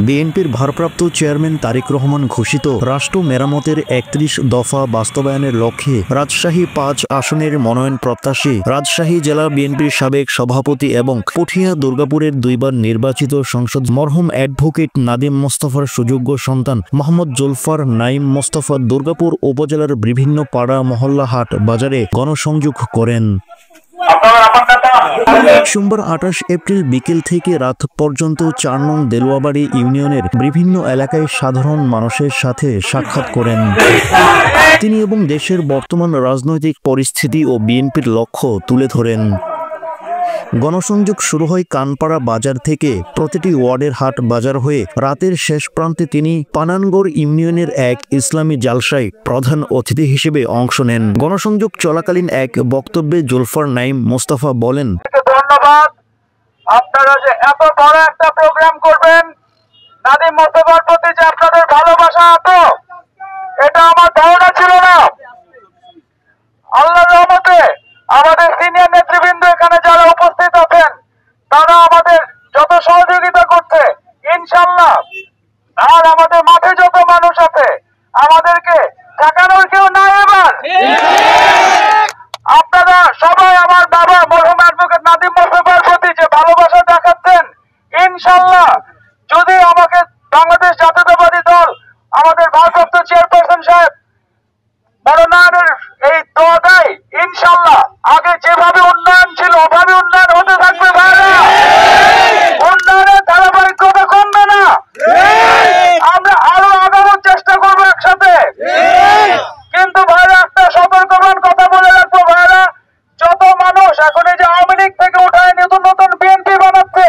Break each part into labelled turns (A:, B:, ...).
A: বিএনপির ভারপ্রাপ্ত চেয়ারম্যান তারেক রহমান ঘোষিত রাষ্ট্র মেরামতের ৩১ দফা বাস্তবায়নের লক্ষ্যে রাজশাহী ৫ আসনের মনোনয়ন প্রত্যাশী রাজশাহী জেলা বিএনপির সাবেক সভাপতি এবং পুঠিয়া দুর্গাপুরের দুইবার নির্বাচিত সংসদ মরহুম অ্যাডভোকেট নাদিম মোস্তফার সুযোগ্য সন্তান মোহাম্মদ জুলফার নাইম মোস্তফা দুর্গাপুর উপজেলার বিভিন্ন পাড়া মহল্লা হাট বাজারে গণসংযোগ করেন। সোমবার ২৮ এপ্রিল বিকেল থেকে রাত পর্যন্ত ৪ নং দেলোয়াবাড়ি ইউনিয়নের বিভিন্ন এলাকায় সাধারণ মানুষের সাথে সাক্ষাৎ করেন তিনি এবং দেশের বর্তমান রাজনৈতিক পরিস্থিতি ও বিএনপির লক্ষ্য তুলে ধরেন। গণসংযোগ শুরু হয় কানপাড়া বাজার থেকে প্রতিটি ওয়ার্ডের হাট বাজার হয়ে রাতের শেষ প্রান্তে তিনি পানানগড় ইউনিয়নের এক ইসলামী জালসায় প্রধান অতিথি হিসেবে অংশ নেন। গণসংযোগ চলাকালীন এক বক্তব্যে জুলফার নাইম মোস্তফা বলেন,
B: ধন্যবাদ আপনারা যে এত বড় একটা প্রোগ্রাম করবেন, নাদিম মোস্তফার প্রতি যে আপনাদের ভালোবাসা এত, এটা আমার ধারণা ছিল না। আল্লাহর রহমতে আমাদের সিনিয়র নেতৃবৃন্দ এখানে যারা উপস্থিত আছেন তারা আমাদের যত সহযোগিতা করছে ইনশাআল্লাহ, আর আমাদের মাঠে যত মানুষ আছে আমাদেরকে ঠেকানোর কেউ নাই। এবার আপনারা সবাই আমার বাবা মরহুম অ্যাডভোকেট নাদিম মোস্তফার প্রতি যে ভালোবাসা দেখাচ্ছেন, ইনশাআল্লাহ যদি আমাকে বাংলাদেশ জাতীয়তাবাদী দল আমাদের ভারপ্রাপ্ত চেয়ারপারসন সাহেব মনোনয়নের এই দোয়া দেয়, ইনশাআল্লাহ আগে যেভাবে উন্নয়ন ছিল ওভাবে উন্নয়ন হতে থাকবে ভাইরা। উন্নয়নের ধারাবাহিকতা কমবে না, আমরা আরো আগানোর চেষ্টা করবো একসাথে। কিন্তু ভাইরা একটা সতর্কবান কথা বলে রাখবো ভাইরা, যত মানুষ এখন এই যে আওয়ামী লীগ থেকে উঠায় নতুন নতুন বিএনপি বানাচ্ছে,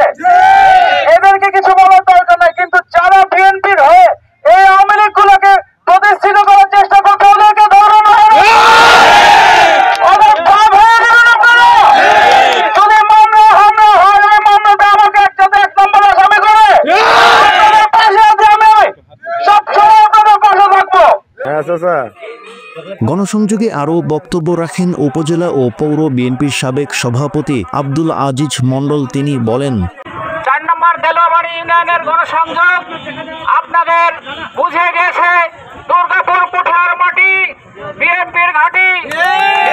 B: এদেরকে কিছু বলার দরকার নাই, কিন্তু যারা বিএনপির হয়ে এই আওয়ামী লীগ গুলোকে প্রতিষ্ঠিত করার চেষ্টা করছে ওদেরকে ধরবেন না। ওদের ভাব হয়ে গেলেন আপনারা। যদি মামলা হামলা হয় ওই মামলাতে আমাকে একসাথে ১ নম্বর আসামি করে আপনাদের পাশে আছি, আমি সবসময় আপনাদের পাশে থাকবো।
A: গণসংযোগে আরও বক্তব্য রাখেন উপজেলা ও পৌর বিএনপির সাবেক সভাপতি আব্দুল আজিজ মণ্ডল। তিনি বলেন,
B: ৪ নম্বর দেলোয়াবাড়ি ইউনিয়নের গণসংযোগ আপনাদের বুঝে গেছে। দুর্গাপুর পুঠিয়ার মাটি বিএনপির ঘাঁটি,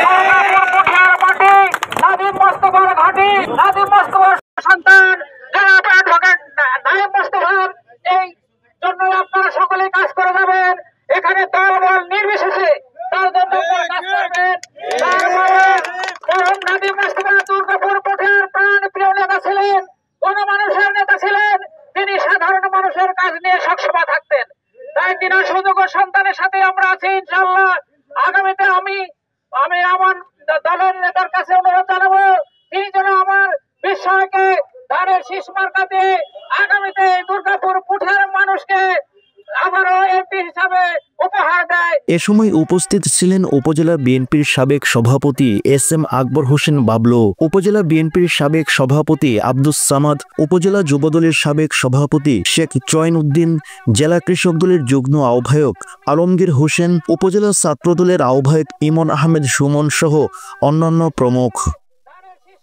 B: দুর্গাপুর পুঠিয়ার মাটি নাদিম মোস্তফার ঘাঁটি, নাদিম মোস্তফার সন্তান জনাব অ্যাডভোকেট নাদিম মোস্তফার এই জন্য আপনারা সকলে কাজ করে যাবেন। এখানে দলবল নির্বিশেষে তার জন্য কাজ করবেন। মরহুম নাদিম মোস্তফা দুর্গাপুর পুঠিয়ার প্রাণ প্রিয় নেতা ছিলেন, গণমানুষের নেতা ছিলেন। তিনি সাধারণ মানুষের কাজ নিয়ে সবসময় থাকতেন। তাই তিনি সুযোগ্য সন্তানের সাথে আমরা আছি ইনশাআল্লাহ। আগামীতে আমি আমার দলের নেতার কাছে অনুরোধ জানাবো তিনি যেন আমার বিস্ময়কে ধানের শীষ মার্কা দিয়ে আগামীতে দুর্গাপুর পুঠিয়ার মানুষকে আবারও এমপি হিসাবে উপহার দেয়।
A: এ সময় উপস্থিত ছিলেন উপজেলা বিএনপির সাবেক সভাপতি SM আকবর হোসেন বাবলু, উপজেলা বিএনপির সাবেক সভাপতি আব্দুস সামাদ, উপজেলা যুবদলের সাবেক সভাপতি শেখ চয়ন উদ্দিন, জেলা কৃষক দলের যুগ্ম আহ্বায়ক আলমগীর হোসেন, উপজেলা ছাত্রদলের আহ্বায়ক ইমন আহমেদ সুমন সহ অন্যান্য প্রমুখ।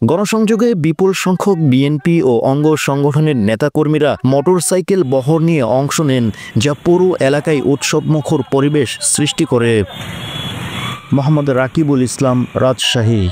A: গণসংযোগে বিপুল সংখ্যক বিএনপি ও অঙ্গ সংগঠনের নেতাকর্মীরা মোটরসাইকেল বহর নিয়ে অংশ নেন, যা পুরো এলাকায় উৎসবমুখর পরিবেশ সৃষ্টি করে। মোহাম্মদ রাকিবুল ইসলাম, রাজশাহী।